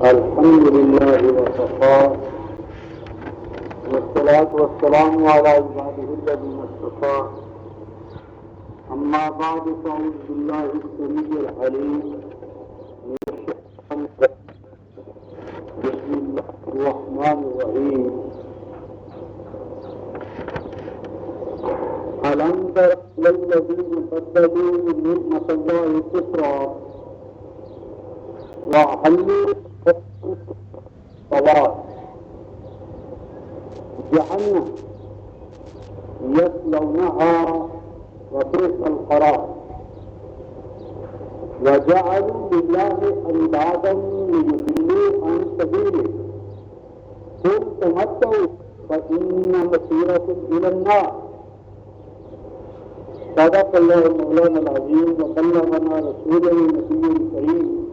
الحمد لله وكفى والصلاة والسلام على عباده الذين اصطفى أما بعد فأعوذ بالله السميع العليم من الشيطان الرجيم بسم الله الرحمن الرحيم ألم تر إلى الذين بدلوا نعمة الله كفرا وأحلوا طوال جهنم يصلونها وبئس القرار وجعلوا لله أندادا ليضلوا عن سبيله قل تمتعوا فإن مصيركم إلى النار صدق الله مولانا العظيم وبلغنا رسوله النبي الكريم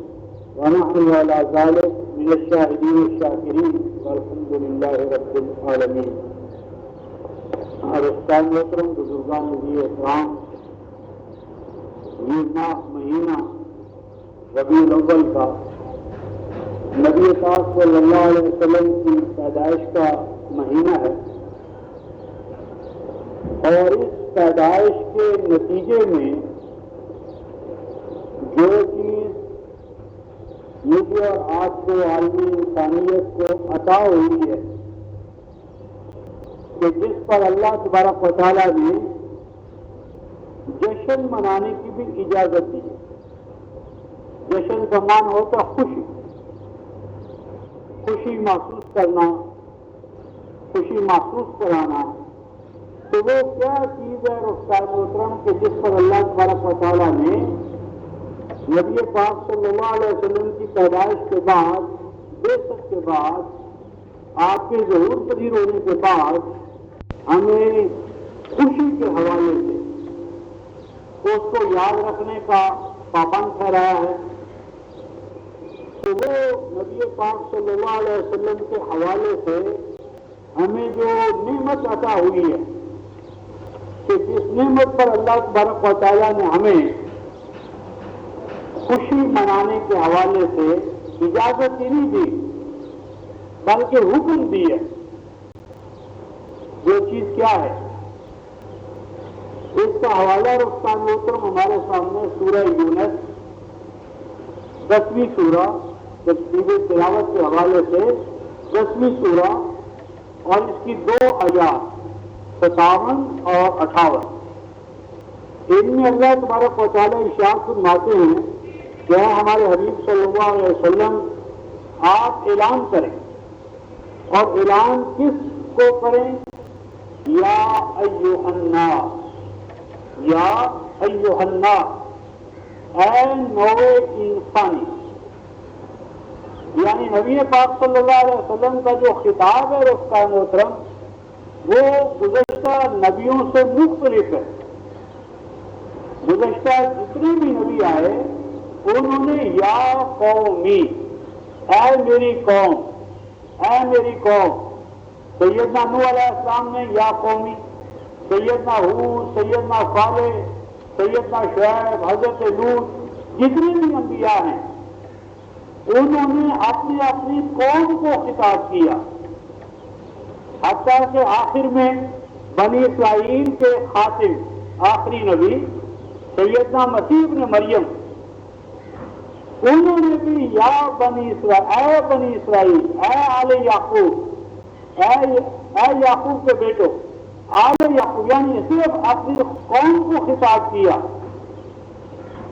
ونحن على ذلك من الشاهدين الشاکرین والحمد للہ رب العالمین۔ عزیزان محترم، بزرگان نبی اکرام، یہ ماہ مہینہ ربیع الاول کا نبی پاک صلی اللہ علیہ وسلم کی پیدائش کا مہینہ ہے، اور اس پیدائش کے نتیجے میں جو چیز مجھے اور آپ کو عالمی انسانیت کو عطا ہوئی ہے کہ جس پر اللہ تبارک و تعالیٰ نے جشن منانے کی بھی اجازت دی ہے۔ جشن کا معنی ہوتا خوشی، خوشی محسوس کرنا، خوشی محسوس کرانا۔ تو وہ کیا چیز ہے رفتار محترم کہ جس پر اللہ تبارک و تعالیٰ نے نبی پاک صلی اللہ علیہ وسلم کی پیدائش کے بعد، بعثت کے بعد، آپ کے ظہور پذیر ہونے کے بعد ہمیں خوشی کے حوالے سے اس کو یاد رکھنے کا پابند ٹھہرایا ہے۔ تو وہ نبی پاک صلی اللہ علیہ وسلم کے حوالے سے ہمیں جو نعمت عطا ہوئی ہے کہ جس نعمت پر اللہ تبارک و تعالیٰ نے ہمیں خوشی منانے کے حوالے سے اجازت ہی نہیں دی بلکہ حکم دی ہے۔ وہ چیز کیا ہے؟ اس کا حوالہ رفتار محترم ہمارے سامنے سورہ یونس 10ویں سورہ ترتیب تلاوت کے حوالے سے 10ویں سورہ اور اس کی 2 آیات 57 اور 58 ان میں اللہ تبارک و تعالیٰ ارشاد فرماتے ہیں کہ ہمارے حبیب صلی اللہ علیہ وسلم آپ اعلان کریں، اور اعلان کس کو کریں؟ یا ایھا الناس، یا ایھا الناس، اے نوع انسانی۔ یعنی نبی پاک صلی اللہ علیہ وسلم کا جو خطاب ہے رفتار محترم وہ گزشتہ نبیوں سے مختلف ہے۔ گزشتہ جتنے بھی نبی آئے انہوں نے یا قومی، اے میری قوم، اے میری قوم۔ سیدنا نوح علیہ السلام نے یا قومی، سیدنا ہود، سیدنا صالح، سیدنا شعیب، حضرت لوط، جتنے بھی انبیاء ہیں انہوں نے اپنی اپنی قوم کو خطاب کیا، حتیٰ کہ آخر میں بنی اسرائیل کے خاتم آخری نبی سیدنا مسیح ابن مریم انہوں نے بھی یا بنی اسرائیل، اے بنی اسرائیل، اے آل یعقوب، اے یعقوب کے بیٹو، آل یعقوب، یعنی صرف اپنی قوم کو خطاب کیا۔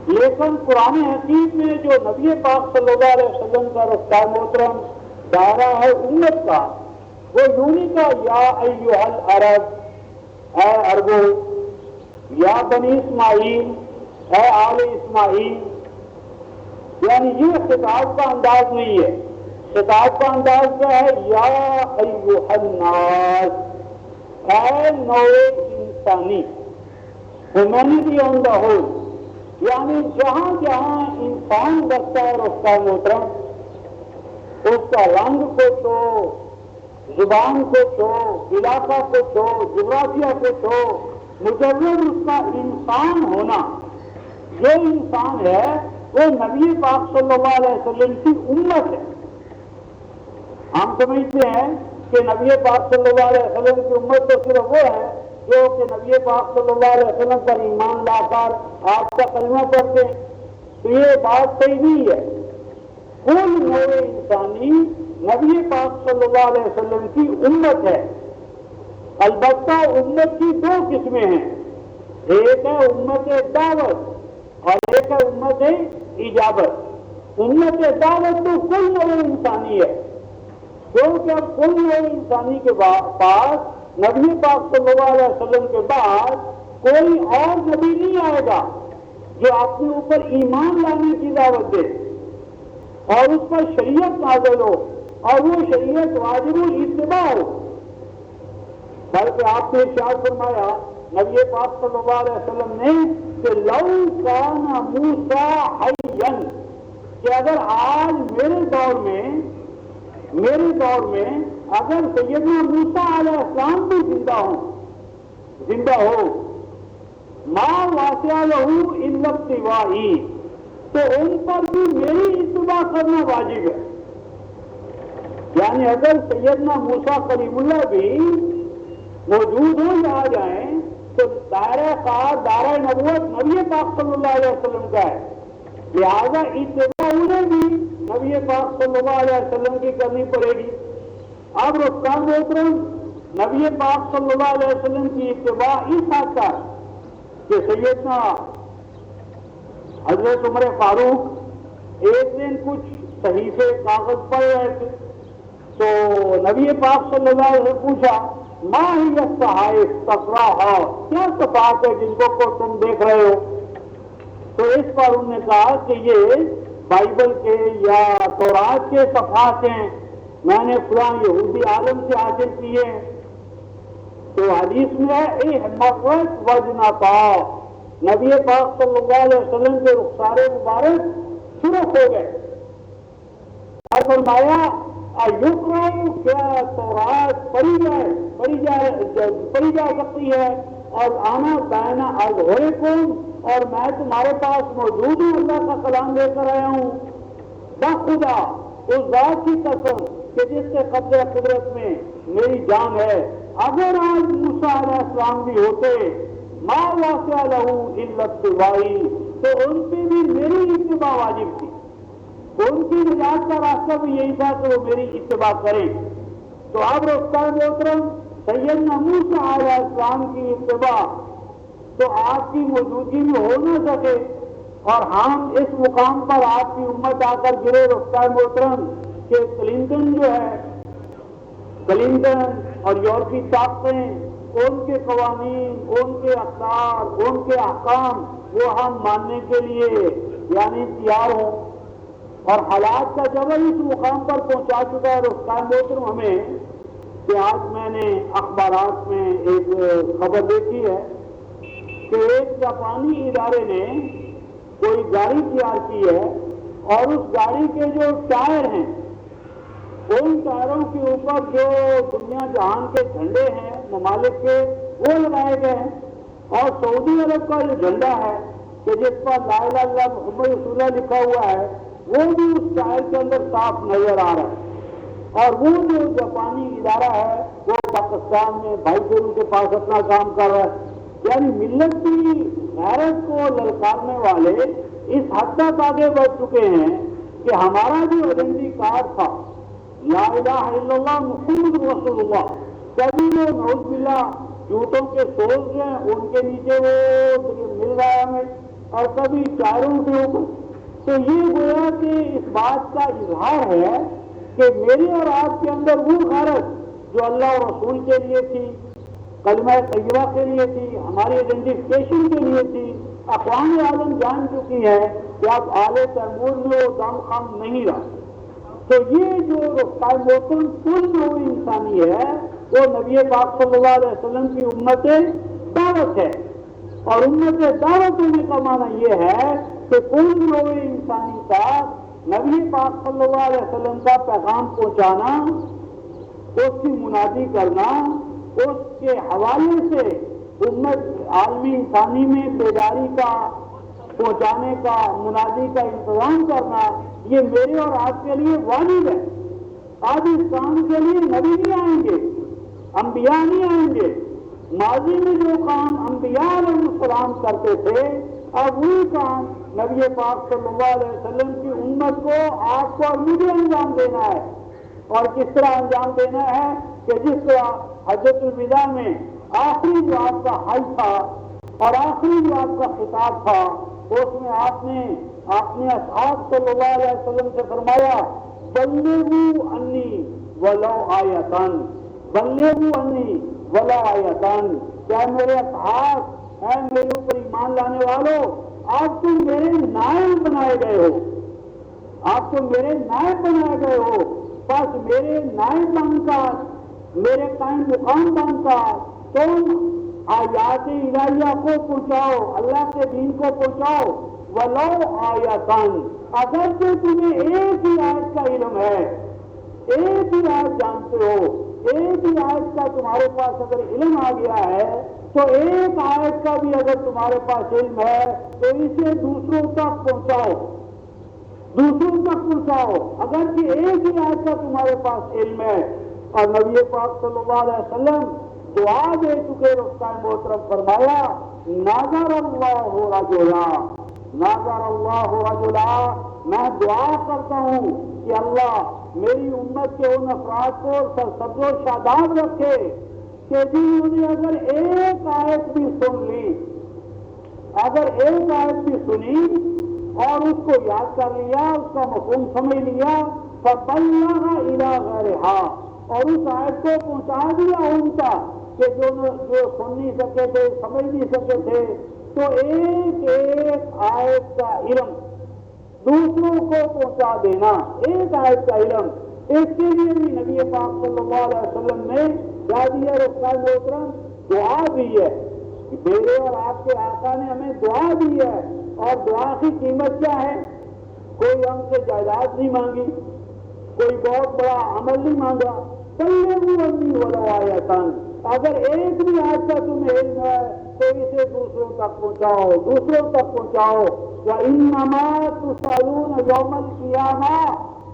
لیکن قرآن حکیم میں جو نبی پاک صلی اللہ علیہ وسلم کا رفتار محترم دائرہ ہے امت کا، وہ یونی کا یا ایھا العرب، اے عربو، یا بنی اسماعیل، اے آل اسماعیل۔ یعنی یہ خطاب کا انداز نہیں ہے۔ خطاب کا انداز کیا ہے؟ یا ایھا الناس، اے نوع انسانی، ہیومینٹی آن دا ہول۔ یعنی جہاں جہاں انسان بستا ہے رفتار محترم، اس کا رنگ کو چھو، زبان کو چھو، علاقہ کو چھو، جغرافیہ کو چھو، مجرد اس کا انسان ہونا، یہ انسان ہے وہ نبی پاک صلی اللہ علیہ وسلم کی امت ہے۔ ہم سمجھتے ہیں کہ نبی پاک صلی اللہ علیہ وسلم کی امت تو صرف وہ ہے جو کہ نبی پاک صلی اللہ علیہ وسلم پر ایمان لا کر آپ کا کلمہ پڑھتے ہیں، تو یہ بات صحیح نہیں ہے۔ کل نوع انسانی نبی پاک صلی اللہ علیہ وسلم کی امت ہے۔ البتہ امت کی دو قسمیں ہیں، ایک ہے امت دعوت اور ایک ہے امت اجابت۔ امت دعوت تو کل نوع انسانی ہے، کیونکہ اب کل نوع انسانی کے پاس نبی پاک صلی اللہ علیہ وسلم کے بعد کوئی اور نبی نہیں آئے گا جو اپنے اوپر ایمان لانے کی دعوت دے اور اس پر شریعت نازل ہو اور وہ شریعت واجب الاتباع ہو۔ بلکہ آپ نے ارشاد فرمایا نبی پاک صلی اللہ علیہ وسلم نے کہ لو کان موسیٰ حیا، کہ اگر آج میرے دور میں اگر سیدنا موسیٰ علیہ السلام بھی زندہ ہو ما واسع لہ الا اتباعی، تو ان پر بھی میری اتباع کرنا واجب ہے۔ یعنی اگر سیدنا موسیٰ کلیم اللہ بھی موجود ہو آ جائیں تو دائرہ نبوت نبی پاک صلی اللہ علیہ وسلم کا ہے، لہذا اتباع انہیں بھی نبی پاک صلی اللہ علیہ وسلم کی کرنی پڑے گی۔ اب رفتار محترم، نبی پاک صلی اللہ علیہ وسلم کی اتباع اس حد تک کہ سیدنا حضرت عمر فاروق ایک دن کچھ صحیفے کاغذ پڑھ رہے تھے تو نبی پاک صلی اللہ علیہ وسلم پوچھا ما ہی الصحائف تقراها، کیا صفحات ہے جن کو تم دیکھ رہے ہو؟ تو اس پر انہوں نے کہا کہ یہ بائبل کے یا تورات کے صفحات ہیں، میں نے فلاں یہودی عالم سے حاصل کیے ہیں۔ تو حدیث میں ہے احمقت وجنتا، نبی پاک صلی اللہ علیہ وسلم کے رخسار مبارک سرخ ہو گئے اور فرمایا ایقرأ، کیا تورات پڑھی جا سکتی ہے اور آنا بینا اظہرکم، اور میں تمہارے پاس موجود ہوں، اللہ کا کلام لے کر آیا ہوں۔ بخدا، اس ذات کی قسم کہ جس کے قبضہ قدرت میں میری جان ہے، اگر آج موسیٰ علیہ السلام بھی ہوتے ما واسع لہ الا اتباعی، تو ان پہ بھی میری اتباع واجب تھی، ان کی نجات کا راستہ بھی یہی تھا کہ وہ میری اتباع کریں۔ تو اب رفتار محترم، سیدنا موسیٰ علیہ السلام کی اتباع تو آپ کی موجودگی میں ہو نہ سکے اور ہم اس مقام پر آپ کی امت آ کر گرے رفتار محترم کہ کلنٹن جو ہے، کلنٹن اور یورپی طاقتیں، ان کے قوانین، ان کے اقدار، ان کے احکام وہ ہم ماننے کے لیے یعنی تیار ہوں، اور حالات کا جبر اس مقام پر پہنچا چکا ہے رفتار محترم ہمیں کہ آج میں نے اخبارات میں ایک خبر دیکھی ہے کہ ایک جاپانی ادارے نے کوئی گاڑی تیار کی ہے اور اس گاڑی کے جو ٹائر ہیں ان ٹائروں کے اوپر جو دنیا جہان کے جھنڈے ہیں ممالک کے وہ لگائے گئے ہیں، اور سعودی عرب کا جو جھنڈا ہے کہ جس پر لا الہ الا اللہ محمد رسول اللہ لکھا ہوا ہے وہ بھی اس ٹائر کے اندر صاف نظر آ رہا ہے، اور وہ جو جاپانی ادارہ ہے وہ پاکستان میں بھائی بہنوں کے پاس اپنا کام کر رہا ہے۔ یعنی ملت کی غیرت کو للکارنے والے اس حد تک آگے بڑھ چکے ہیں کہ ہمارا جو آئیڈینٹی کارڈ تھا لا الہ الا اللہ محمد رسول اللہ، کبھی وہ نعوذ باللہ جوتوں کے سولز ہیں ان کے نیچے وہ مل رہا ہے ہمیں، اور کبھی ٹائروں کے اوپر۔ تو یہ گویا کہ اس بات کا اظہار ہے کہ میرے اور آپ کے اندر وہ غیرت جو اللہ اور رسول کے لیے تھی، کلمہ طیبہ کے لیے تھی، ہماری آئیڈینٹیفکیشن کے لیے تھی، اقوام عالم جان چکی ہے کہ اب آل تیمور میں وہ دم خم نہیں رہا۔ تو یہ جو رفتار محترم کل نوع انسانی ہے وہ نبی پاک صلی اللہ علیہ وسلم کی امت دعوت ہے، اور امت دعوت ہونے کا معنی یہ ہے کہ کل نوع انسانی کا نبی پاک صلی اللہ علیہ وسلم کا پیغام پہنچانا، اس کی منادی کرنا، اس کے حوالے سے امت عالمی انسانی میں بیداری کا پہنچانے کا، منادی کا انتظام کرنا، یہ میرے اور آپ کے لیے واجب ہے۔ آج اس کام کے لیے نبی نہیں آئیں گے، انبیاء نہیں آئیں گے۔ ماضی میں جو کام انبیاء علیہ السلام کرتے تھے، اب وہی کام نبی پاک صلی اللہ علیہ وسلم کی امت کو، آپ کو اور مجھے انجام دینا ہے۔ اور کس طرح انجام دینا ہے کہ جس طرح حجۃ الوداع میں آخری جو آپ کا حج تھا اور آخری جو آپ کا خطاب تھا، اس میں آپ نے اپنے اصحاب صلی اللہ علیہ وسلم سے فرمایا بلغوا انی ولو آیتن، بلغوا انی ولو آیتن، کیا میرے اصحاب، اے میرے اوپر ایمان لانے والوں، آپ تو میرے نائب بنائے گئے ہو، آپ تو میرے نائب بنائے گئے ہو، بس میرے نائب بن کر، میرے قائم مقام بن کر تم آیات الہیہ کو پہنچاؤ، اللہ کے دین کو پہنچاؤ، ولو آیتن، اگر تو تمہیں ایک ہی آیت کا علم ہے، ایک ہی آیت جانتے ہو، ایک ہی آیت کا تمہارے پاس اگر علم آ گیا ہے، تو ایک آیت کا بھی اگر تمہارے پاس علم ہے تو اسے دوسروں تک پہنچاؤ، دوسروں تک پہنچاؤ، اگر کہ ایک ہی آیت کا تمہارے پاس علم ہے۔ اور نبی پاک صلی اللہ علیہ وسلم دعا دے چکے، رفتہ محترم فرمایا نظر اللہ رجلا، نظر اللہ رجلا، میں دعا کرتا ہوں کہ اللہ میری امت کے ان افراد کو سرسبز و شاداب رکھے کہ جنہوں نے اگر ایک آیت بھی سن لی، اگر ایک آیت بھی سنی اور اس کو یاد کر لیا، اس کا مفہوم سمجھ لیا، فبلغ الی غیرہا، اور اس آیت کو پہنچا دیا ان تک کہ جو سن نہیں سکے تھے، سمجھ نہیں سکے تھے، تو ایک ایک آیت کا علم دوسروں کو پہنچا دینا، ایک آیت کا علم، اس کے لیے بھی نبی پاک صلی اللہ علیہ وسلم نے کیا دیا، رفتہ محترم دعا دی ہے۔ میرے اور آپ کے آقا نے ہمیں دعا دی ہے، اور دعا کی قیمت کیا ہے؟ کوئی ہم سے جائیداد نہیں مانگی، کوئی بہت بڑا عمل نہیں مانگا، بلغوا انی ولو آیتن، اگر ایک بھی آیت کا تمہیں علم ہے تو اسے دوسروں تک پہنچاؤ، دوسروں تک پہنچاؤ۔ وَإِنَّمَا تُسْأَلُونَ يَوْمَ الْقِيَامَةِ،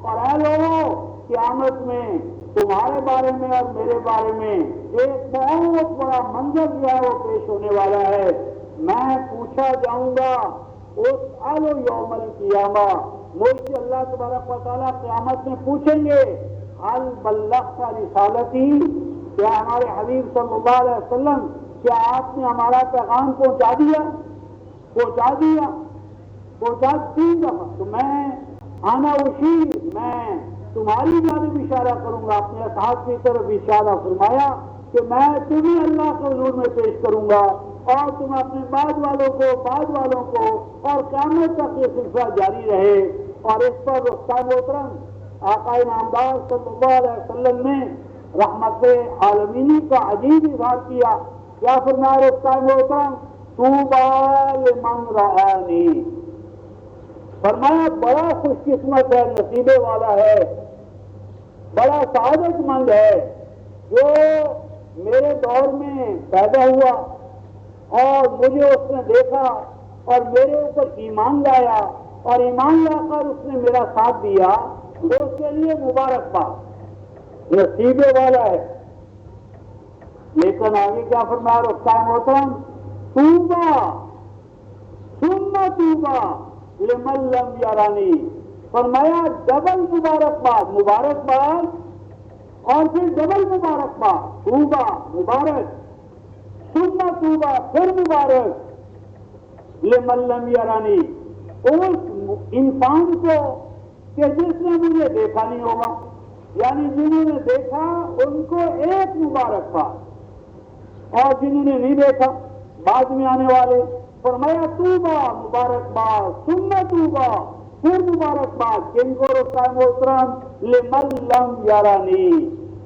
اور اے لوگوں قیامت میں تمہارے بارے میں اور میرے بارے میں ایک بہت بڑا منظر جو ہے وہ پیش ہونے والا ہے، میں پوچھا جاؤں گا اسألوا یوم القیامہ، مجھ سے اللہ تبارک و تعالیٰ قیامت میں پوچھیں گے حل بلغت رسالتی، کیا ہمارے حبیب صلی اللہ علیہ وسلم، کیا آپ نے ہمارا پیغام پہنچا دیا؟ پہنچا دیا، پہنچا 3 دفعہ، تو میں آنا اشیر، میں تمہاری جانب اشارہ کروں گا، اپنے اصحاب کی طرف اشارہ فرمایا کہ میں تمہیں اللہ کے حضور میں پیش کروں گا، اور تم اپنے بعد والوں کو، اور قیامت تک یہ سلسلہ جاری رہے۔ اور اس پر رفتہ محترم آقا نامدار صلی اللہ علیہ وسلم نے رحمت عالمینی کا عجیب اظہار کیا، کیا فرمایا رفتہ محترم؟ طوبیٰ لمن رآنی، فرمایا بڑا خوش قسمت ہے، نصیبے والا ہے، بڑا سعادت مند ہے جو میرے دور میں پیدا ہوا اور مجھے اس نے دیکھا اور میرے اوپر ایمان لایا، اور ایمان لا کر اس نے میرا ساتھ دیا، تو اس کے لیے مبارکباد، نصیبے والا ہے۔ لیکن آگے کیا فرمایا رفتہ محترم؟ طوبیٰ ثم طوبیٰ لمن لم یرانی، فرمایا ڈبل مبارکباد اور پھر ڈبل مبارکباد، طوبیٰ مبارک، ثم طوبیٰ پھر مبارک، لمن لم یرانی، اس انسان کو کہ جس نے مجھے دیکھا نہیں ہوگا، یعنی جنہوں نے دیکھا ان کو ایک مبارکباد، اور جنہوں نے نہیں دیکھا بعد میں آنے والے، فرمایا طوبیٰ مبارکباد، ثم طوبیٰ پھر مبارکباد، کن کو رفتہ محترم؟ لمن لم یرانی،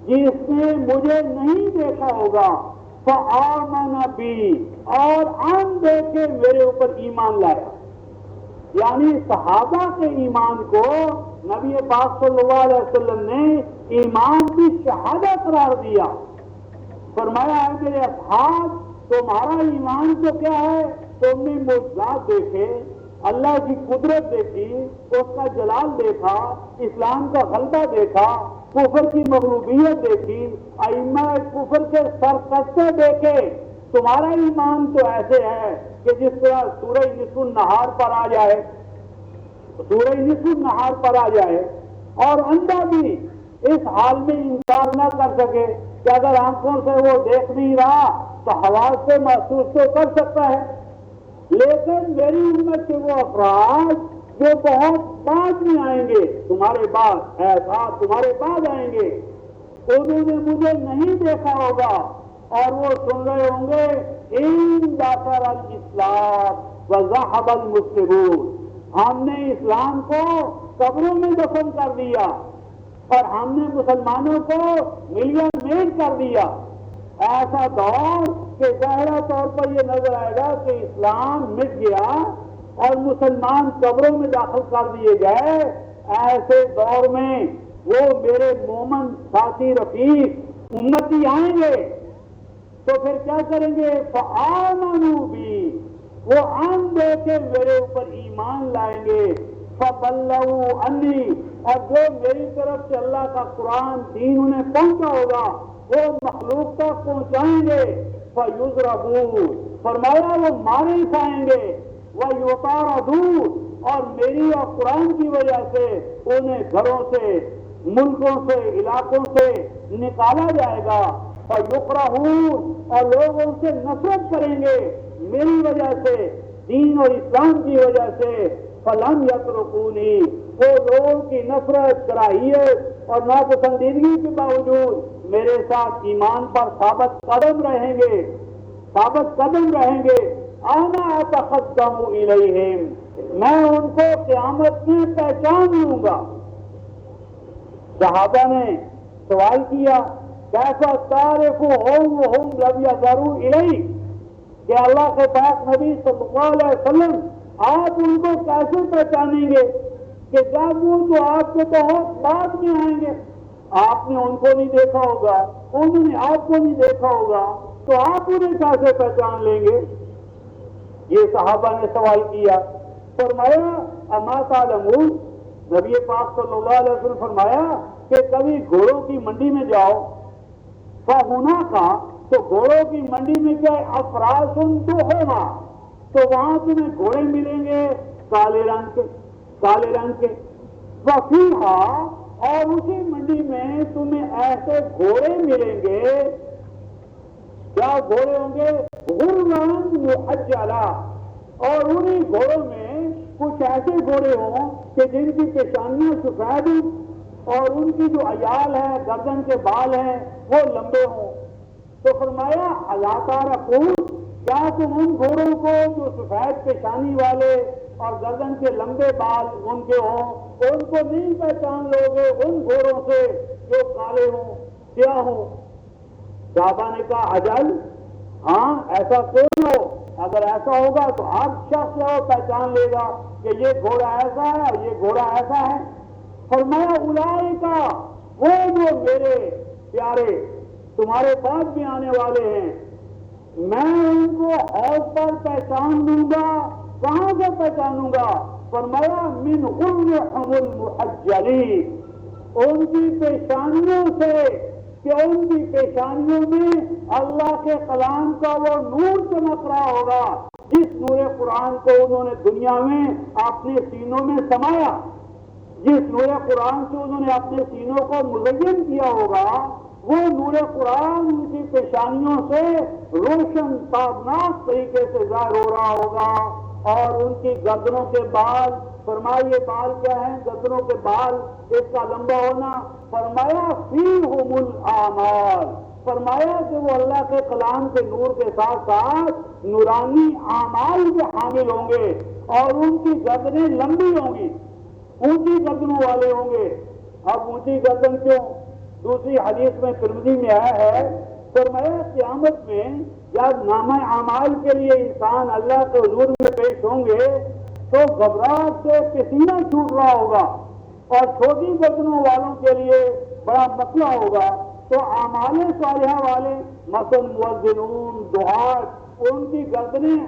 جس نے مجھے نہیں دیکھا ہوگا، فآمن بی، اور آن دیکھ کے میرے اوپر ایمان لایا، یعنی صحابہ کے ایمان کو نبی پاک صلی اللہ علیہ وسلم نے ایمان کی شہادت قرار دیا، فرمایا ہے میرے اصحاب تمہارا ایمان تو کیا ہے؟ تم نے معجزات دیکھے، اللہ کی قدرت دیکھی، اس کا جلال دیکھا، اسلام کا غلبہ دیکھا، کفر کی مغلوبیت دیکھی، ائمہ کفر کے سرکشتے دیکھے، تمہارا ایمان تو ایسے ہے کہ جس طرح سورج نصف النہار پر آ جائے، سورج نصف النہار پر آ جائے اور اندھا بھی اس حال میں انکار نہ کر سکے کہ اگر آنکھوں سے وہ دیکھ نہیں رہا تو حواس سے محسوس تو کر سکتا ہے۔ لیکن میری امت کے وہ افراد جو بہت بعد میں آئیں گے، تمہارے بعد ایسا تمہارے بعد آئیں گے، انہوں نے مجھے نہیں دیکھا ہوگا اور وہ سن رہے ہوں گے ان داخل الاسلام وذهب المسلمون، ہم نے اسلام کو قبروں میں دفن کر دیا اور ہم نے مسلمانوں کو ملین میٹ کر دیا۔ ایسا دور کہ ظاہرہ طور پر یہ نظر آئے گا کہ اسلام مٹ گیا اور مسلمان قبروں میں داخل کر دیے گئے۔ ایسے دور میں وہ میرے مومن ساتھی رفیق امتی آئیں گے تو پھر کیا کریں گے؟ فآمنوا بی، وہ آن دے کے میرے اوپر ایمان لائیں گے، فبلغوا انی، اور جو میری طرف سے اللہ کا قرآن دین انہیں پہنچا ہوگا وہ مخلوق تک پہنچائیں گے، فیضربون، فرمایا وہ مارے کھائیں گے، ویطاردون، اور میری اور قرآن کی وجہ سے انہیں گھروں سے، ملکوں سے، علاقوں سے نکالا جائے گا، فیکرہون، اور لوگ ان سے نفرت کریں گے میری وجہ سے، دین اور اسلام کی وجہ سے، فلم یترکونی، وہ لوگوں کی نفرت، کراہیت اور ناپسندیدگی کے باوجود میرے ساتھ ایمان پر ثابت قدم رہیں گے، ثابت قدم رہیں گے۔ انا اتقدم الیہم، میں ان کو قیامت میں پہچان لوں گا۔ صحابہ نے سوال کیا کیسا تعرفهم وهم لم يظهروا الیک، کہ اللہ کے پاک نبی صلی اللہ علیہ وسلم آپ ان کو کیسے پہچانیں گے کہ جب وہ تو آپ کے بہت بعد میں آئیں گے، آپ نے ان کو نہیں دیکھا ہوگا، انہوں نے آپ کو نہیں دیکھا ہوگا، تو آپ انہیں کیسے پہچان لیں گے؟ یہ صحابہ نے سوال کیا۔ فرمایا اما تعلمون، نبی پاک صلی اللہ علیہ وسلم فرمایا کہ کبھی گھوڑوں کی منڈی میں جاؤ، فہنا کا، تو گھوڑوں کی منڈی میں کیا افراس دہما، تو وہاں تمہیں گھوڑے ملیں گے کالے رنگ کے، کالے رنگ کے، وفیہا، اور اسی منڈی میں تمہیں ایسے گھوڑے ملیں گے، کیا گھوڑے ہوں گے؟ غرلاً محجلہ، اور انہی گھوڑوں میں کچھ ایسے گھوڑے ہوں کہ جن کی پیشانیاں سفید ہوں اور ان کی جو عیال ہے، گردن کے بال ہیں، وہ لمبے ہوں۔ تو فرمایا الا تعرفون، کیا تم ان گھوڑوں کو جو سفید پیشانی والے اور گردن کے لمبے بال ان کے ہوں، ان کو نہیں پہچان لو گے ان گھوڑوں سے جو کالے ہوں، سیاہ ہوں؟ صحابہ نے کہا اجل، ہاں ایسا کون ہو، اگر ایسا ہوگا تو ہر شخص وہ پہچان لے گا کہ یہ گھوڑا ایسا ہے اور یہ گھوڑا ایسا ہے۔ فرمایا اولئک، وہ جو میرے پیارے تمہارے بعد بھی آنے والے ہیں، میں ان کو حوض پر پہچان دوں گا۔ کہاں سے پہچانوں گا؟ فرمایا من غرهم المحجلین، ان کی پیشانیوں سے، کہ ان کی پیشانیوں میں اللہ کے کلام کا وہ نور چمک رہا ہوگا جس نور قرآن کو انہوں نے دنیا میں اپنے سینوں میں سمایا، جس نور قرآن سے انہوں نے اپنے سینوں کو مزین کیا ہوگا، وہ نور قرآن ان کی پیشانیوں سے روشن تابناک طریقے سے ظاہر ہو رہا ہوگا، اور ان کی گردنوں کے بال، فرمائیے بال کیا ہیں؟ گردنوں کے بال، اس کا لمبا ہونا، فرمایا فیہم الاعمال، فرمایا کہ وہ اللہ کے کلام کے نور کے ساتھ ساتھ نورانی اعمال کے حامل ہوں گے، اور ان کی گردنیں لمبی ہوں گی، اونچی گردنوں والے ہوں گے۔ اب اونچی گردن کیوں؟ دوسری حدیث میں ترمذی میں آیا ہے، فرمایا قیامت میں جب نامہ اعمال کے لیے انسان اللہ کے حضور میں پیش ہوں گے تو گھبراہٹ سے پسینہ چھوٹ رہا ہوگا، اور چھوٹی گردنوں والوں کے لیے بڑا مسئلہ ہوگا۔ تو اعمال صالحہ والے مثلا مؤذنون، دعات، ان کی گردنیں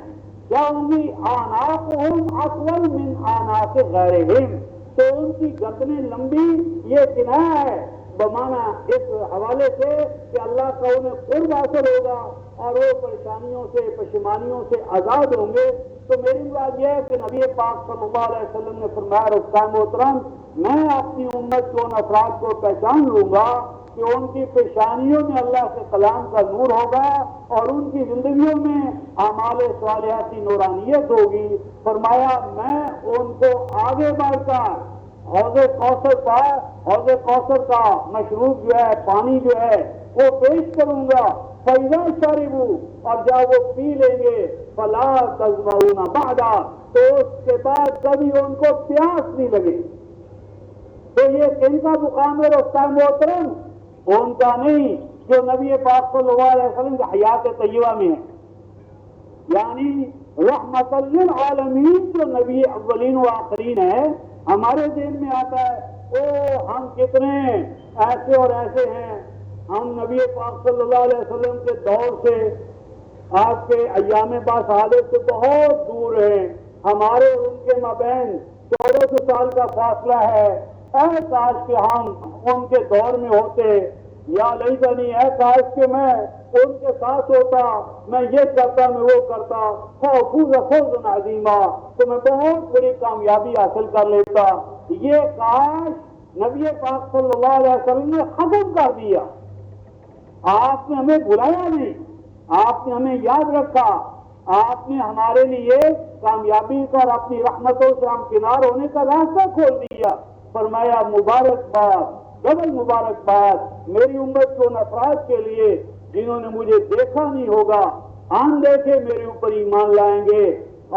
کیا ہوگی آناقہم اطول من آناق غیرہم، تو ان کی گردنیں لمبی، یہ کنایا ہے بمانا اس حوالے سے کہ اللہ کا انہیں قرب حاصل ہوگا اور وہ پریشانیوں سے پشیمانیوں سے آزاد ہوں گے۔ تو میری بات یہ ہے کہ نبی پاک صلی اللہ علیہ وسلم نے فرمایا رفتہ محترم، میں اپنی امت کو ان افراد کو پہچان لوں گا کہ ان کی پیشانیوں میں اللہ کے کلام کا نور ہوگا اور ان کی زندگیوں میں اعمال صالحہ کی نورانیت ہوگی۔ فرمایا میں ان کو آگے بڑھ کر حوض کوثر کا مشروب جو ہے، پانی جو ہے وہ پیش کروں گا، فَإِذَا شَرِبُوا، اور جب وہ پی لیں گے فَلَا تَظْمَؤُونَ بَعْدَ، تو اس کے بعد کبھی ان کو پیاس نہیں لگے۔ تو یہ کن کا مقام ہے رفتہ محترم؟ ان کا نہیں جو نبی پاک صلی اللہ علیہ وسلم کی حیات طیبہ میں ہے، یعنی رحمت للعالمین جو نبی اولین و آخرین ہے۔ ہمارے ذہن میں آتا ہے او ہم کتنے ایسے اور ایسے ہیں، ہم نبی پاک صلی اللہ علیہ وسلم کے دور سے آپ کے ایام باصحابت سے بہت دور ہیں، ہمارے ان کے مابین 1400 سال کا فاصلہ ہے، اے کاش کہ ہم ان کے دور میں ہوتے، یا لیتنی، اے کاش کہ میں ان کے ساتھ ہوتا، میں یہ کرتا میں وہ کرتا، فوز فوزا عظیما، تو میں بہت بڑی کامیابی حاصل کر لیتا۔ یہ کاش نبی پاک صلی اللہ علیہ وسلم نے ختم کر دیا۔ آپ نے ہمیں بلایا نہیں، آپ نے ہمیں یاد رکھا، آپ نے ہمارے لیے کامیابی کا اور اپنی رحمتوں سے ہم کنار ہونے کا راستہ کھول دیا۔ فرمایا مبارکباد، ڈبل مبارکباد میری امت کو ان افراد کے لیے جنہوں نے مجھے دیکھا نہیں ہوگا، آن دیکھے میرے اوپر ایمان لائیں گے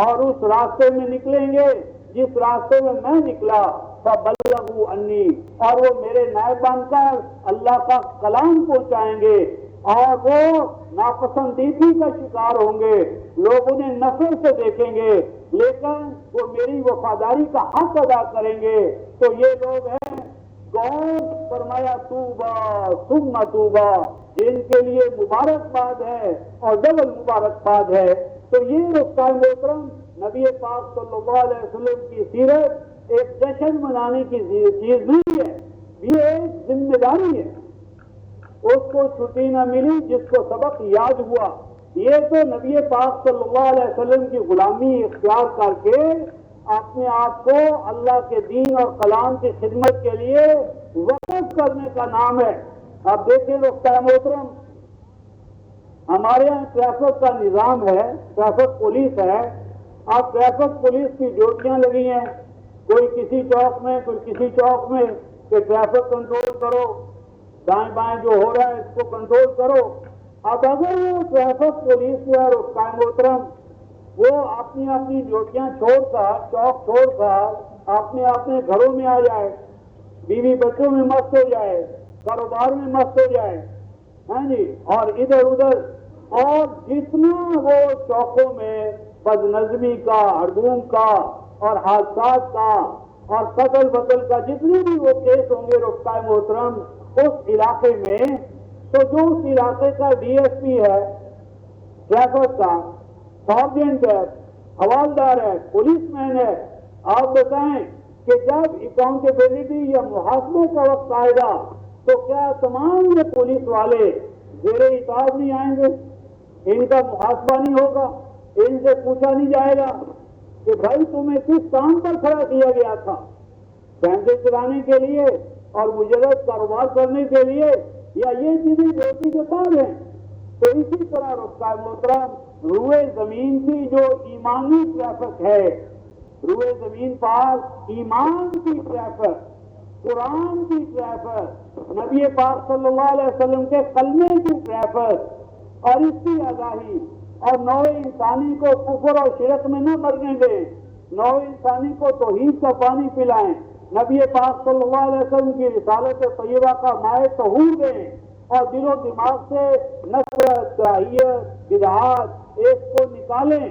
اور اس راستے میں نکلیں گے جس راستے میں میں نکلا، فبلغوا انی، اور وہ میرے نائب بن کر اللہ کا کلام پہنچائیں گے، اور وہ ناپسندیدگی کا شکار ہوں گے، لوگ انہیں نفرت سے دیکھیں گے، لیکن وہ میری وفاداری کا حق ادا کریں گے۔ تو یہ لوگ ہیں کون؟ فرمایا توبہ ثم توبہ، جن کے لیے مبارکباد ہے اور ڈبل مبارکباد ہے۔ تو یہ رفتہ محترم نبی پاک صلی اللہ علیہ وسلم کی سیرت ایک جشن منانے کی چیز نہیں ہے، یہ ایک ذمہ داری ہے۔ اس کو چھٹی نہ ملی جس کو سبق یاد ہوا، یہ تو نبی پاک صلی اللہ علیہ وسلم کی غلامی اختیار کر کے اپنے آپ کو اللہ کے دین اور کلام کی خدمت کے لیے وقف کرنے کا نام ہے۔ اب دیکھیں رفتہ محترم، ہمارے یہاں ٹریفک کا نظام ہے، ٹریفک پولیس ہے۔ اب ٹریفک پولیس کی ڈیوٹیاں لگی ہیں، کوئی کسی چوک میں کوئی کسی چوک میں، کہ ٹریفک کنٹرول کرو، دائیں بائیں جو ہو رہا ہے اس کو کنٹرول کرو۔ اب اگر وہ ٹریفک پولیس جو ہے رفتہ محترم وہ اپنی اپنی ڈیوٹیاں چھوڑ کر، چوک چھوڑ کر اپنے اپنے گھروں میں آ جائے، بیوی بچوں میں مست ہو جائے، کاروبار میں مست ہو جائے، ہاں جی، اور ادھر ادھر، اور جتنا وہ چوکوں میں بد نظمی کا، ہڑدوم کا اور حادثات کا اور قتل بتل کا جتنے بھی وہ کیس ہوں گے رفتہ محترم اس علاقے میں، تو جو اس علاقے کا ڈی ایس پی ہے ٹریفک کا، سرجنٹ ہے، حوالدار ہے، پولیس مین ہے، آپ بتائیں کہ جب اکاؤنٹیبلٹی یا محاسبے کا وقت آئے گا تو کیا تمام یہ پولیس والے زیر اطاعت نہیں آئیں گے؟ ان کا محاسبہ نہیں ہوگا؟ ان سے پوچھا نہیں جائے گا کہ بھائی تمہیں کس کام پر کھڑا کیا گیا تھا؟ بینکیں چلانے کے لیے اور مجرد کاروبار کرنے کے لیے، یا یہ چیزیں ڈیوٹی کے بعد ہیں؟ تو اسی طرح رفتہ محترم روئے زمین کی جو ایمانی ٹریفک ہے، روئے زمین پر ایمان کی ٹریفک، قرآن کی ٹریفک، نبی پاک صلی اللہ علیہ وسلم کے کلمے کی ٹریفک اور اس کی آگاہی، اور نوع انسانی کو کفر اور شرک میں نہ مرنے دیں، نوع انسانی کو توحید کا پانی پلائیں، نبی پاک صلی اللہ علیہ وسلم کی رسالت طیبہ کا مائع طہور دیں، اور دل و دماغ سے نفرت، کراہیت، بدعات اس کو نکالیں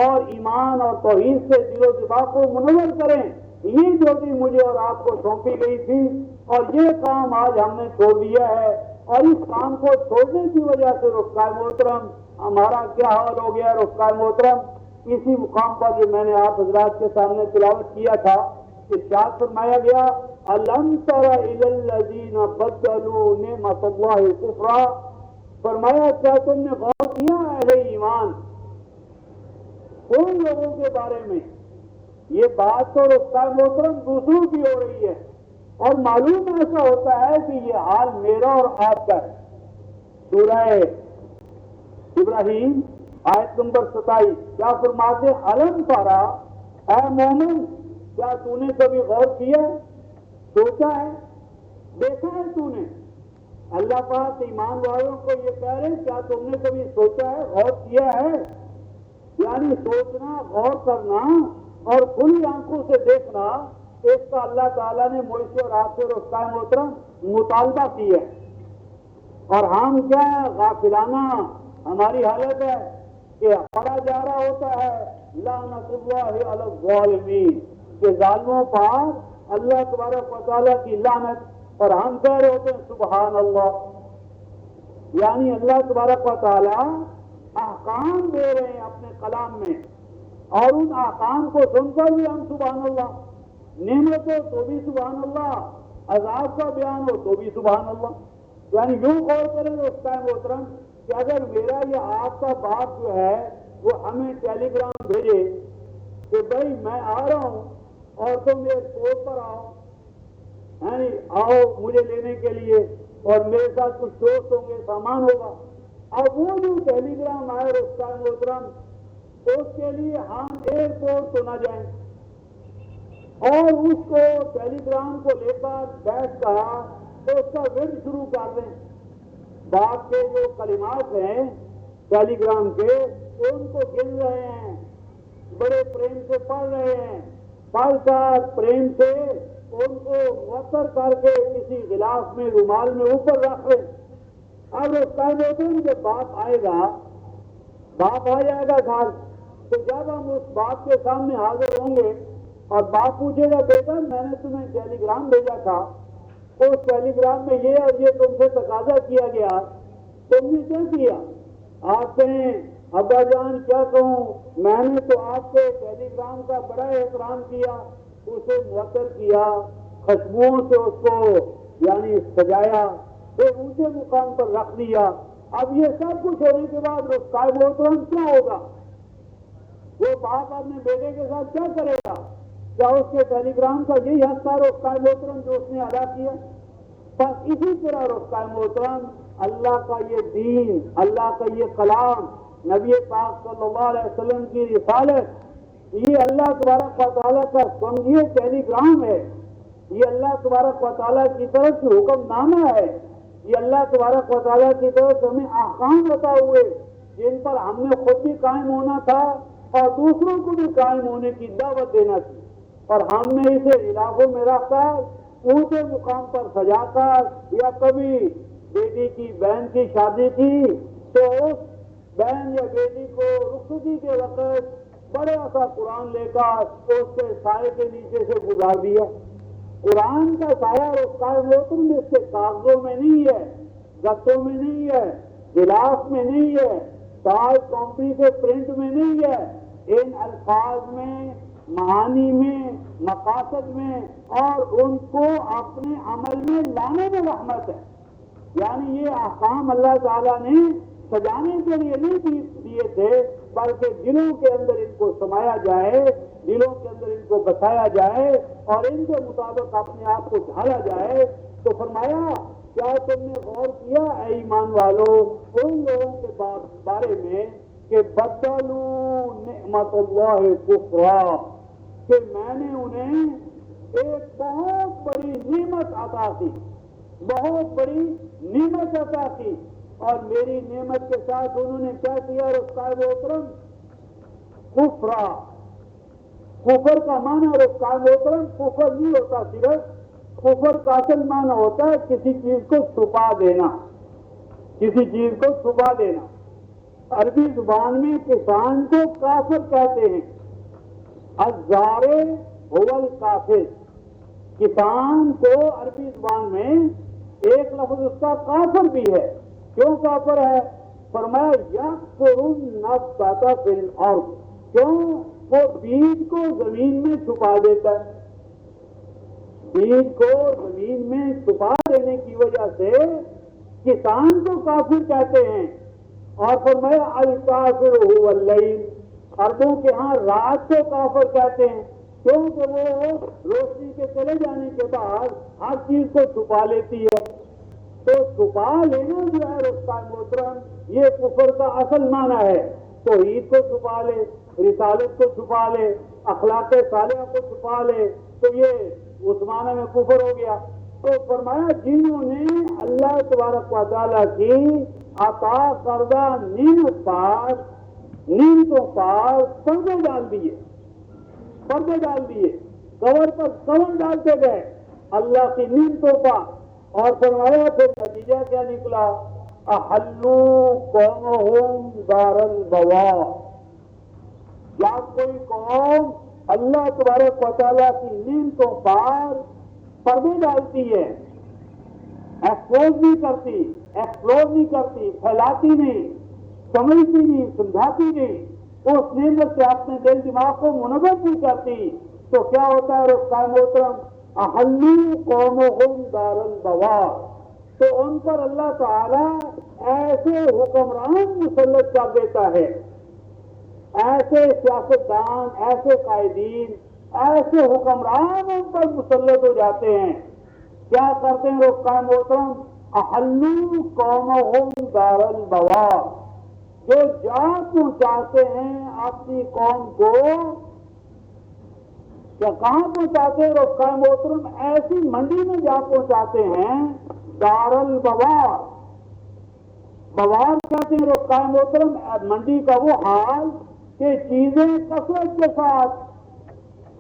اور ایمان اور توحید سے دل و دماغ کو منور کریں۔ یہ جو بھی مجھے اور آپ کو سونپی گئی تھی، اور یہ کام آج ہم نے چھوڑ دیا ہے، اور اس کام کو چھوڑنے کی وجہ سے رفتہ محترم ہمارا کیا حال ہو گیا؟ رفتہ محترم اسی مقام پر جو میں نے آپ حضرات کے سامنے تلاوت کیا تھا، ارشاد فرمایا گیا الم تر الی الذین بدلوا نعمت اللہ کفرا، فرمایا کیا تم نے غور کیا اہل ایمان ان لوگوں کے بارے میں؟ یہ بات تو رفتار محترم دوسروں کی ہو رہی ہے، اور معلوم ایسا ہوتا ہے کہ یہ حال میرا اور آپ کا ہے۔ سورہ ابراہیم آیت نمبر 27 کیا فرماتے؟ الم ترا، اے مومن کیا تو نے کبھی غور کیا ہے، سوچا ہے، دیکھا ہے تو نے؟ اللہ پاک ایمان والوں کو یہ کہہ رہے کیا تم نے کبھی سوچا ہے، غور کیا ہے؟ یعنی سوچنا، غور کرنا اور کھلی آنکھوں سے دیکھنا، اس کا اللہ تعالیٰ نے مجھ سے اور آپ سے رفتار محترم مطالبہ کی ہے۔ اور ہم کیا ہے، غافلانہ ہماری حالت ہے کہ پڑھا جا رہا ہوتا ہے لعنت اللہ علی الظالمین، کہ ظالموں پر اللہ تبارک و تعالیٰ کی لعنت، اور ہم کہہ رہے ہوتے ہیں سبحان اللہ۔ یعنی اللہ تبارک و تعالیٰ احکام دے رہے ہیں اپنے کلام میں، اور ان احکام کو سن کر بھی ہم سبحان اللہ، نعمت ہو تو بھی سبحان اللہ، عذاب کا بیان ہو تو بھی سبحان اللہ۔ یعنی یوں غور کریں اس ٹائم محترم کہ اگر میرا یا آپ کا باپ جو ہے وہ ہمیں ٹیلی گرام بھیجے کہ بھائی میں آ رہا ہوں اور تم ایئرپورٹ پر آؤ، یعنی آؤ مجھے لینے کے لیے، اور میرے ساتھ کچھ دوست ہوں گے، سامان ہوگا، اب وہ جو ٹیلی گرام آئے اس ٹائم محترم اس کے لیے ہم ایئرپورٹ تو نہ جائیں اور اس کو ٹیلی گرام کو لے کر بیٹھ کر تو اس کا ورد شروع کر دیں۔ باپ کے جو کلمات ہیں ٹیلی گرام کے ان کو گن رہے ہیں، بڑے پریم سے پڑھ رہے ہیں، پڑھ کر پریم سے ان کو مؤثر کر کے کسی غلاف میں رومال میں اوپر رکھ لیں۔ اب اس ٹائم ہوتے ہیں کہ باپ آئے گا، باپ آ جائے گا گھر، تو جب ہم اس باپ کے سامنے حاضر ہوں گے اور باپ پوچھے گا بیٹا میں نے تمہیں ٹیلی گرام بھیجا تھا، اس ٹیلی گرام میں یہ اور یہ تم سے تقاضا کیا گیا، تم نے کیا کیا؟ آپ کہیں ابا جان کیا کہوں، میں نے تو آپ کے ٹیلی گرام کا بڑا احترام کیا، اسے مؤثر کیا، خوشبوؤں سے اس کو یعنی سجایا، پھر اونچے مقام پر رکھ دیا۔ اب یہ سب کچھ ہونے کے بعد رفتار محترم کیا ہوگا؟ وہ باپ اپنے بیٹے کے ساتھ کیا کرے گا؟ کیا اس کے ٹیلی گرام کا یہی حصہ رفتار محترم جو اس نے ادا کیا؟ بس اسی طرح رفتار محترم اللہ کا یہ دین، اللہ کا یہ کلام، نبی پاک صلی اللہ علیہ وسلم کی رسالت، یہ اللہ تبارک و تعالیٰ کا سمجھیے ٹیلی گرام ہے، یہ اللہ تبارک و تعالیٰ کی طرف سے حکم نامہ ہے، یہ اللہ تبارک و تعالیٰ کی طرف سے ہمیں احکام بتا ہوئے جن پر ہم نے خود بھی قائم ہونا تھا اور دوسروں کو بھی قائم ہونے کی دعوت دینا تھی، اور ہم نے اسے علاقوں میں رکھ کر اونچے مقام پر سجا کر، یا کبھی بیٹی کی بہن کی شادی کی تو اس بہن یا بیٹی کو رخصتی کے وقت بڑے سا قرآن لے کر اس کے سائے کے نیچے سے گزار دیا۔ قرآن کا سایہ رفتار محترم اس کے کاغذوں میں نہیں ہے، گتوں میں نہیں ہے، گلاس میں نہیں ہے، تاج کمپنی کے پرنٹ میں نہیں ہے، ان الفاظ میں، معانی میں، مقاصد میں اور ان کو اپنے عمل میں لانے میں رحمت ہے۔ یعنی یہ احکام اللہ تعالیٰ نے سجانے کے لیے نہیں دیے تھے، بلکہ دلوں کے اندر ان کو سمایا جائے، دلوں کے اندر ان کو بسایا جائے اور ان کے مطابق اپنے آپ کو ڈھالا جائے۔ تو فرمایا کیا تم نے غور کیا اے ایمان والو ان لوگوں کے بارے میں کہ بدلوا نعمت اللہ کفرا، کہ میں نے انہیں ایک بہت بڑی نعمت عطا کی، بہت بڑی نعمت عطا کی، اور میری نعمت کے ساتھ انہوں نے کیا کیا رفتار محترم؟ کفرا۔ کفر کا معنی رفتار محترم کفر نہیں ہوتا، صرف کفر کا اصل معنی ہوتا ہے کسی چیز کو چھپا دینا، کسی چیز کو چھپا دینا۔ عربی زبان میں کسان کو کافر کہتے ہیں، الزارع هو الکافر۔ کسان کو عربی زبان میں ایک لفظ اس کا کافر بھی ہے۔ کیوں کافر ہے؟ فرمایا یکفر النبات فی الارض، کیوں؟ وہ بیج کو زمین میں چھپا دیتا ہے، بیج کو زمین میں چھپا دینے کی وجہ سے کسان کو کافر کہتے ہیں۔ اور فرمایا الکافر هو اللیل، عربوں کے ہاں رات کو کافر کہتے ہیں، کیونکہ وہ روشنی کے چلے جانے کے بعد ہر چیز کو چھپا لیتی ہے۔ تو چھپا لینا جو ہے رفتہ محترم، یہ کفر کا اصل معنی ہے۔ توحید کو چھپا لے، رسالت کو چھپا لے، اخلاق صالحہ کو چھپا لے، تو یہ اس معنی میں کفر ہو گیا۔ تو فرمایا جنہوں نے اللہ تبارک و تعالیٰ کی عطا کردہ نعمتوں پر پردے ڈال دیے، کور پر کور ڈالتے گئے اللہ کی نعمتوں پر، اور فرمایا پھر نتیجہ کیا نکلا؟ احلوا قومہم دار البوار، جب کوئی قوم اللہ تبارک و تعالیٰ کی نعمتوں پر پردے ڈالتی ہے، ایکسپوز نہیں کرتی، پھیلاتی نہیں، سمجھتی نہیں، سمجھاتی نہیں، اس نعمت سے اپنے دل دماغ کو منور نہیں کرتی، تو کیا ہوتا ہے رفقا محترم؟ احلوا قومہم دار البوار، تو ان پر اللہ تعالی ایسے حکمران مسلط کر دیتا ہے، ایسے سیاستدان، ایسے قائدین، ایسے حکمران ان پر مسلط ہو جاتے ہیں۔ کیا کرتے ہیں رفقا محترم؟ احلوا قومہم دار البوار، جو جا پہنچاتے ہیں اپنی قوم کو، کیا کہاں پہنچاتے ہیں رفقا محترم؟ ایسی منڈی میں جا پہنچاتے ہیں دار البوار۔ بوار کہتے ہیں رفقا محترم منڈی کا وہ حال کہ چیزیں کثرت کے ساتھ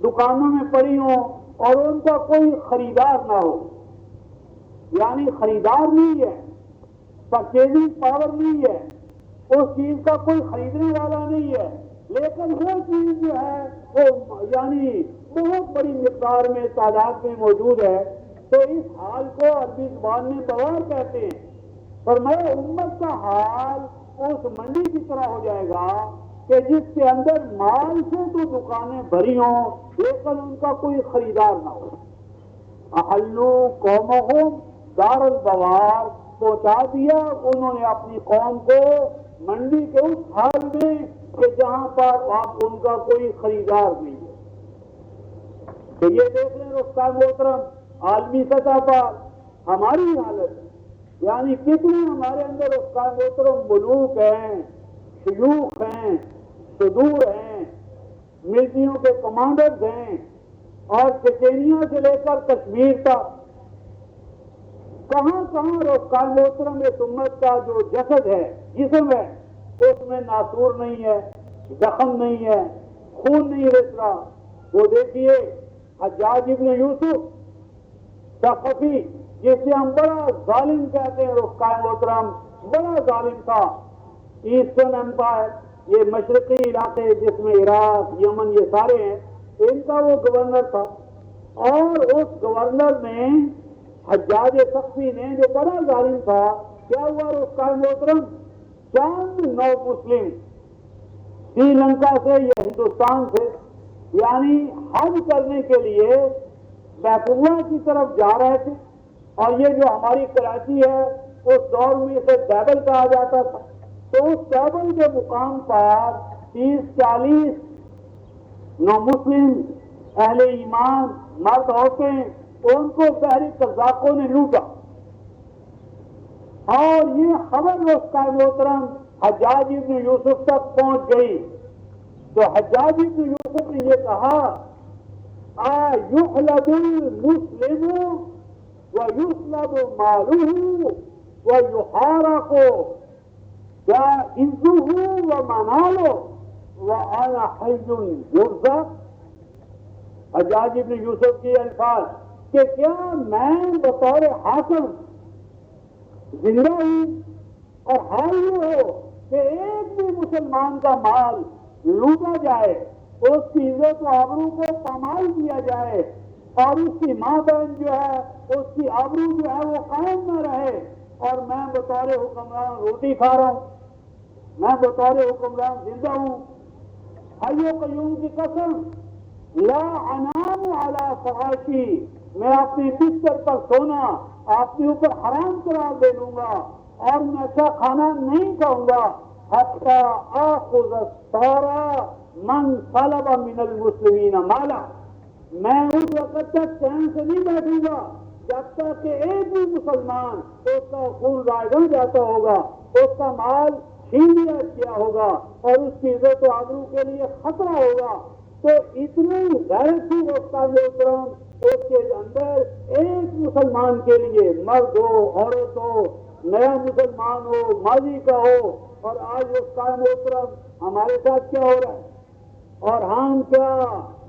دکانوں میں پڑی ہوں اور ان کا کوئی خریدار نہ ہو، یعنی خریدار نہیں ہے، پرچیزنگ پاور نہیں ہے، اس چیز کا کوئی خریدنے والا نہیں ہے، لیکن وہ چیز جو ہے وہ یعنی بہت بڑی مقدار میں، تعداد میں موجود ہے، تو اس حال کو عربی زبان میں بوار کہتے ہیں۔ فرمایا امت کا حال اس منڈی کی طرح ہو جائے گا کہ جس کے اندر مال سے تو دکانیں بھری ہوں لیکن ان کا کوئی خریدار نہ ہو۔ احلوا قومہم دار البوار، پہنچا دیا انہوں نے اپنی قوم کو منڈی کے اس حال میں کہ جہاں پر آپ ان کا کوئی خریدار نہیں ہے۔ تو یہ دیکھ لیں رفقا محترم عالمی سطح پر ہماری حالت، یعنی کتنے ہمارے اندر رفقا محترم ملوک ہیں، شیوخ ہیں، صدور ہیں، ملٹریوں کے کمانڈرز ہیں، اور چچینیا سے لے کر کشمیر تک کہاں کہاں رفقا محترم اس امت کا جو جسد ہے، جسم ہے، اس میں ناسور نہیں ہے، زخم نہیں ہے، خون نہیں رس رہا۔ وہ دیکھیے حجاج ابن یوسف ثقفی، جسے ہم بڑا ظالم کہتے ہیں رفقا محترم، بڑا ظالم تھا۔ ایسٹرن امپائر، یہ مشرقی علاقے جس میں عراق، یمن یہ سارے ہیں، ان کا وہ گورنر تھا، اور اس گورنر نے حجاج ثقفی نے جو بڑا ظالم تھا، کیا ہوا رفقا محترم؟ چند نو مسلم سری لنکا سے یا ہندوستان سے یعنی حج کرنے کے لیے بیت اللہ کی طرف جا رہے تھے، اور یہ جو ہماری کراچی ہے اس دور میں اسے بیبل کہا جاتا تھا، تو اس بیبل کے مقام پر 30-40 نو مسلم اہل ایمان مرد عورتیں، ان کو بحری قزاقوں نے لوٹا، اور یہ خبر رفقا محترم حجاج ابن یوسف تک پہنچ گئی۔ تو حجاج ابن یوسف نے یہ کہا یحلب المسلم ویسلب مالہ ویحارق عزہ ومنالہ وانا حی یرزق۔ حجاج ابن یوسف کے الفاظ کہ کیا میں بطور حاکم زندہ ہوں اور حال یہ ہو کہ ایک بھی مسلمان کا مال لوٹا جائے، اس کی عزت و آبرو کو پامال کیا جائے، اور اس کی ماں بہن جو ہے اس کی آبرو جو ہے وہ قائم نہ رہے، اور میں بطور حکمران روٹی کھا رہا ہوں، میں بطور حکمران زندہ ہوں، حی و قیوم کی قسم، لا انام علی فراشی، میں اپنے بستر پر سونا اپنے اوپر حرام قرار دے لوں گا اور میں اچھا کھانا نہیں کھاؤں گا حتی آخذ الثارا من طلب من المسلمین مالا، میں اس وقت تک چین سے نہیں بیٹھوں گا جب تک کہ ایک بھی مسلمان اس کا خون ضائع نہ جاتا ہوگا، اس کا مال چھین لیا گیا ہوگا اور اس کی عزت و آبرو کے لیے خطرہ ہوگا۔ تو اتنی غیرت تھی استاد محترم اس کے اندر، ایک مسلمان کے لیے، مرد ہو عورت ہو، نیا مسلمان ہو ماضی کا ہو، اور آج استاد محترم ہمارے ساتھ کیا ہو رہا ہے اور ہم کیا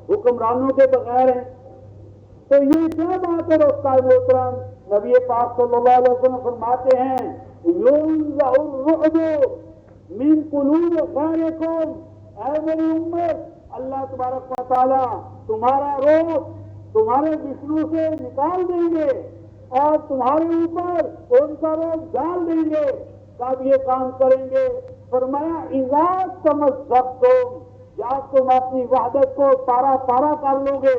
حکمرانوں کے بغیر ہیں؟ تو یہ کیا بات ہے استاد محترم؟ نبی پاک صلی اللہ علیہ وسلم فرماتے ہیں یونزع الرعب من قلوب غیرکم، اے میری امت، اللہ تبارک و تعالیٰ تمہارا روح تمہارے دشمنوں سے نکال دیں گے اور تمہارے اوپر ان کا روح ڈال دیں گے۔ کب یہ کام کریں گے؟ فرمایا اذا تمزقتم، جب تم اپنی وحدت کو پارا پارا کر لو گے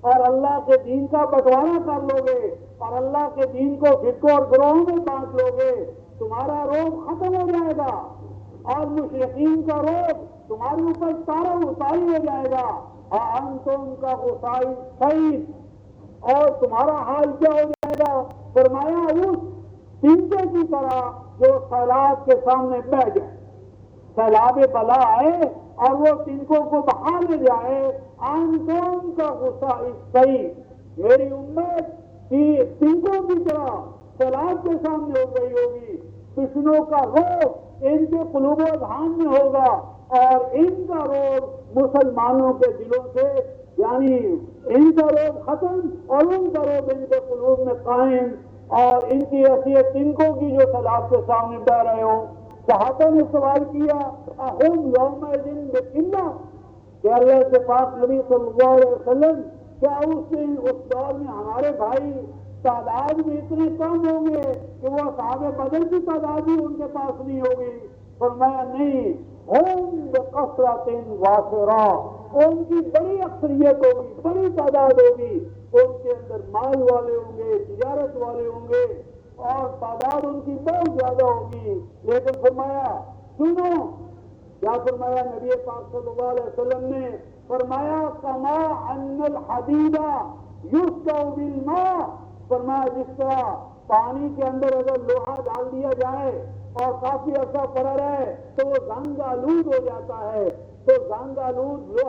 اور اللہ کے دین کا بٹوارا کر لو گے اور اللہ کے دین کو فرقوں اور گروہوں میں بانٹ لو گے، تمہارا روب ختم ہو جائے گا اور مشرقین کا روب تمہارے اوپر تارا اتاری ہو جائے گا، انتم کا غصائی سعید، اور تمہارا حال کیا ہو جائے گا؟ فرمایا اس تنکے کی طرح جو سیلاب کے سامنے بہ جائے، سیلاب بلا آئے اور وہ تنکوں کو بہا لے جائے، انتم کا غصائی سعید، میری امت تنکوں کی طرح سیلاب کے سامنے ہو گئی ہوگی، دشمنوں کا روب ان کے قلوب و اذہان میں ہوگا اور ان کا روب مسلمانوں کے دلوں سے، یعنی ان کا روب ختم اور ان کا روب ان کے قلوب میں قائم، اور ان کی حیثیت تنکوں کی جو سیلاب کے سامنے بہ رہے ہوں۔ صحابہ نے سوال کیا اہم یومئذ بقلہ، کہ اللہ کے پاک نبی صلی اللہ علیہ وسلم کیا اس دور میں ہمارے بھائی تعداد میں اتنے کم ہوں گے کہ وہ صحابہ بدر کی تعداد بھی ان کے پاس نہیں ہوگی؟ فرمایا نہیں، ہم بکثرۃ وافرہ، ان کی بڑی اکثریت ہوگی، بڑی تعداد ہوگی، ان کے اندر مال والے ہوں گے، تجارت والے ہوں گے اور تعداد ان کی بہت زیادہ ہوگی، لیکن فرمایا سنو، کیا فرمایا نبی پاک صلی اللہ علیہ وسلم نے؟ فرمایا کما ان الحدید یسقى بالماء، فرمایا جس طرح پانی کے اندر اگر لوہا ڈال دیا جائے اور کافی عرصہ پڑا رہے تو وہ زنگ آلود ہو جاتا ہے، تو زنگ آلود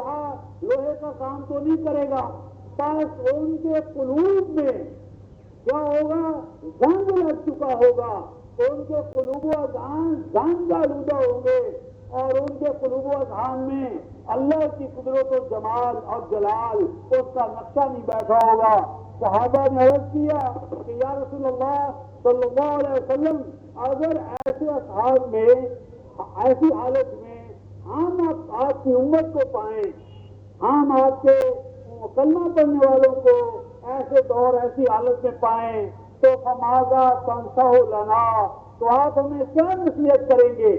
لوہے کا کام تو نہیں کرے گا، بس ان کے قلوب میں کیا ہوگا؟ زنگ لگ چکا ہوگا، ان کے قلوب و اذہان زنگ آلودہ ہوں گے اور ان کے قلوب و اذہان میں اللہ کی قدرت و جمال اور جلال اس کا نقشہ نہیں بیٹھا ہوگا۔ صحابہ نے عرض کیا کہ یا رسول اللہ صلی اللہ علیہ وسلم، اگر ایسے اصحاب میں، ایسی حالت میں ہم آپ کی امت کو پائیں، ہم آپ کے کلمہ پڑھنے والوں کو ایسے دور ایسی حالت میں پائیں تو فماذا تنصح لنا، تو آپ ہمیں کیا نصیحت کریں گے،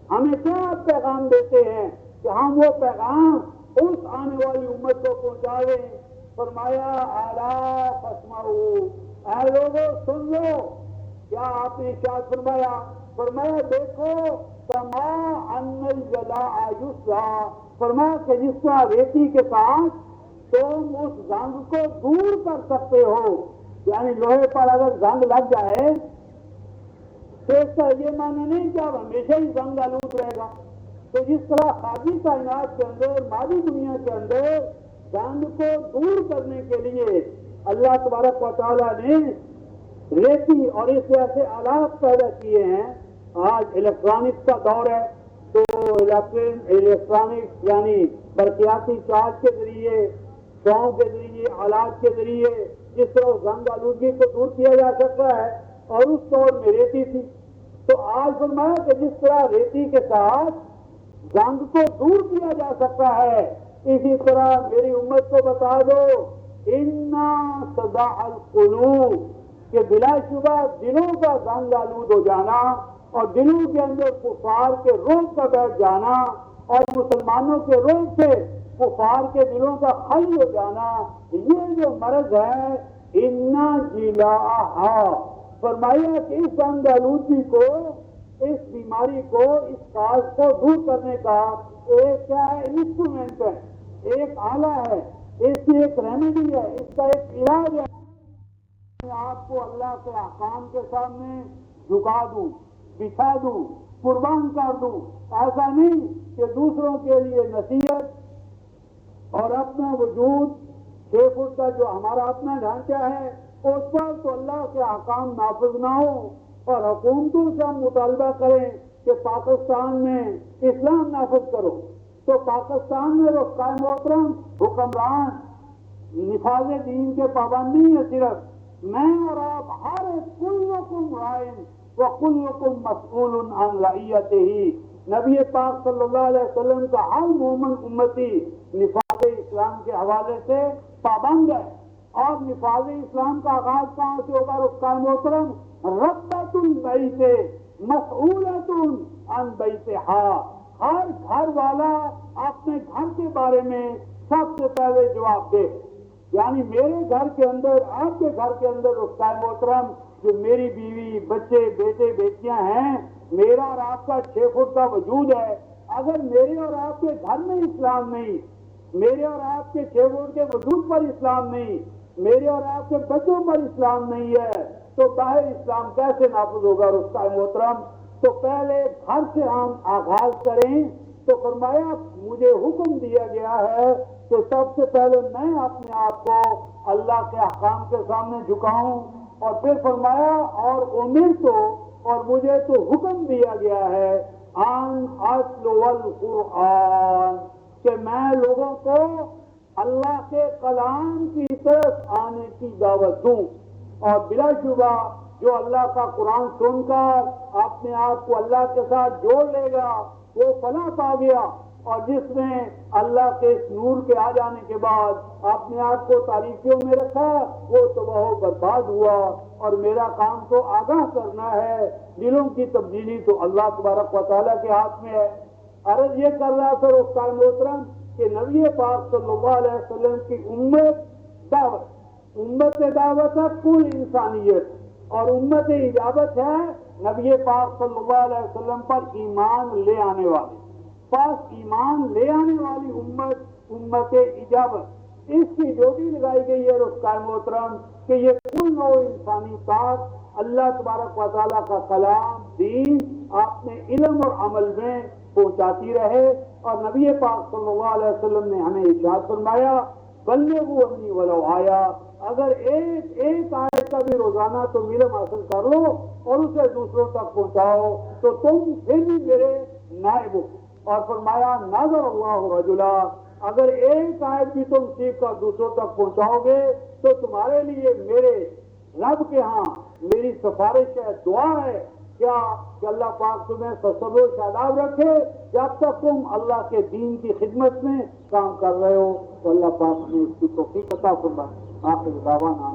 ہمیں کیا آپ پیغام دیتے ہیں کہ ہم وہ پیغام اس آنے والی امت کو پہنچائیں؟ فرمایا الا فاسمعوا، اے لوگوں سن لو۔ کیا آپ نے ارشاد فرمایا؟ فرمایا دیکھو کما ان الجلاء یسعى، فرمایا کہ جس طرح ریتی کے ساتھ تم اس زنگ کو دور کر سکتے ہو، یعنی لوہے پر اگر زنگ لگ جائے تو اس کا یہ معنی نہیں کہ اب ہمیشہ ہی زنگ آلود رہے گا، تو جس طرح خارجی کائنات کے اندر، مادی دنیا کے اندر زنگ کو دور کرنے کے لیے اللہ تبارک و تعالیٰ نے ریتی اور اس جیسے آلات پیدا کیے ہیں۔ آج الیکٹرانکس کا دور ہے تو الیکٹرانکس یعنی برقیاتی چارج کے ذریعے، شعاؤں کے ذریعے، آلات کے ذریعے جس طرح زنگ آلودگی کو دور کیا جا سکتا ہے، اور اس دور میں ریتی تھی، تو آج فرمایا کہ جس طرح ریتی کے ساتھ زنگ کو دور کیا جا سکتا ہے، اسی طرح میری امت کو بتا دو انا صداع القلوب، کہ بلا شبہ دلوں کا زنگ آلود ہو جانا اور دلوں کے اندر کفار کے روح کا بیٹھ جانا اور مسلمانوں کے روح سے کفار کے دلوں کا خالی ہو جانا، یہ جو مرض ہے انا جلاءھا، فرمایا کہ اس انگ آلودگی کو، اس بیماری کو، اس کاز کو دور کرنے کا ایک کیا ہے، انسٹرومنٹ ہے، ایک آلہ ہے، اس کی ایک ریمیڈی ہے، اس کا ایک علاج ہے۔ آپ کو اللہ کے احکام کے سامنے جھکا دوں، بچھا دوں، قربان کر دوں، ایسا نہیں کہ دوسروں کے لیے نصیحت اور اپنا وجود 6 فٹ کا جو ہمارا اپنا ڈھانچہ ہے اس پر تو اللہ کے احکام نافذ نہ ہو، اور حکومتوں سے ہم مطالبہ کریں کہ پاکستان میں اسلام نافذ کرو، تو پاکستان میں وہ قائم محترم حکمران نفاذ دین کے پابند نہیں ہے، صرف میں اور آپ ہر کلکم رائن وکلکم مسئول عن رعیتہ، نبی پاک صلی اللہ علیہ وسلم کا ہر مومن امتی نفاذ اسلام کے حوالے سے پابند ہے۔ اور نفاذ اسلام کا آغاز کہاں سے ہوگا رفقائے محترم؟ ربۃ البیت مسئولۃ عن بیتھا، ہر گھر والا اپنے گھر کے بارے میں سب سے پہلے جواب دے، یعنی میرے گھر کے اندر، آپ کے گھر کے اندر رفقائے محترم جو میری بیوی، بچے، بیٹے، بیٹیاں ہیں، میرا اور آپ کا 6 فٹ کا وجود ہے، اگر میرے اور آپ کے گھر میں اسلام نہیں، میرے اور آپ کے 6 فٹ کے وجود پر اسلام نہیں، میرے اور آپ کے بچوں پر اسلام نہیں ہے، تو باہر اسلام کیسے نافذ ہوگا رفقائے محترم؟ تو پہلے گھر سے ہم آغاز کریں۔ تو فرمایا مجھے حکم دیا گیا ہے کہ سب سے پہلے میں اپنے آپ کو اللہ کے احکام کے سامنے جھکاؤں، اور پھر فرمایا اور امرت، اور مجھے تو حکم دیا گیا ہے ان اتلو القرآن، کہ میں لوگوں کو اللہ کے کلام کی طرف آنے کی دعوت دوں، اور بلا شبہ جو اللہ کا قرآن سن کر اپنے آپ کو اللہ کے ساتھ جوڑ لے گا وہ فلاح پا گیا، اور جس نے اللہ کے اس نور کے آ جانے کے بعد اپنے آپ کو تاریکیوں میں رکھا وہ تباہ و برباد ہوا۔ اور میرا کام تو آگاہ کرنا ہے، دلوں کی تبدیلی تو اللہ تبارک و تعالیٰ کے ہاتھ میں ہے۔ عرض یہ کر رہا تھا رفقائے محترم کہ نبی پاک صلی اللہ علیہ وسلم کی امت دعوت ہے کل انسانیت، اور امت اجابت ہے نبی پاک صلی اللہ علیہ وسلم پر ایمان لے آنے والے، پاس ایمان لے آنے والی امت اجابت، اس کی ڈیوٹی لگائی گئی ہے رفقائے محترم کہ یہ کل نوع انسانی طاقت اللہ تبارک و تعالیٰ کا کلام دین اپنے علم اور عمل میں پہنچاتی رہے۔ اور نبی پاک صلی اللہ علیہ وسلم نے ہمیں ارشاد فرمایا بلغوا عنی ولو آیا، اگر ایک آیت کا بھی روزانہ تم علم حاصل کر لو اور اسے دوسروں تک پہنچاؤ تو تم پھر بھی میرے نائب ہو۔ اور فرمایا نظر اللہ رجلا، اگر ایک آیت بھی تم سیکھ کر دوسروں تک پہنچاؤ گے تو تمہارے لیے میرے رب کے ہاں میری سفارش ہے، دعا ہے، کیا کہ اللہ پاک تمہیں سرسبز و شاداب رکھے جب تک تم اللہ کے دین کی خدمت میں کام کر رہے ہو۔ تو اللہ پاک نے اس کی توفیق عطا فرمائے۔ آخر دعوانا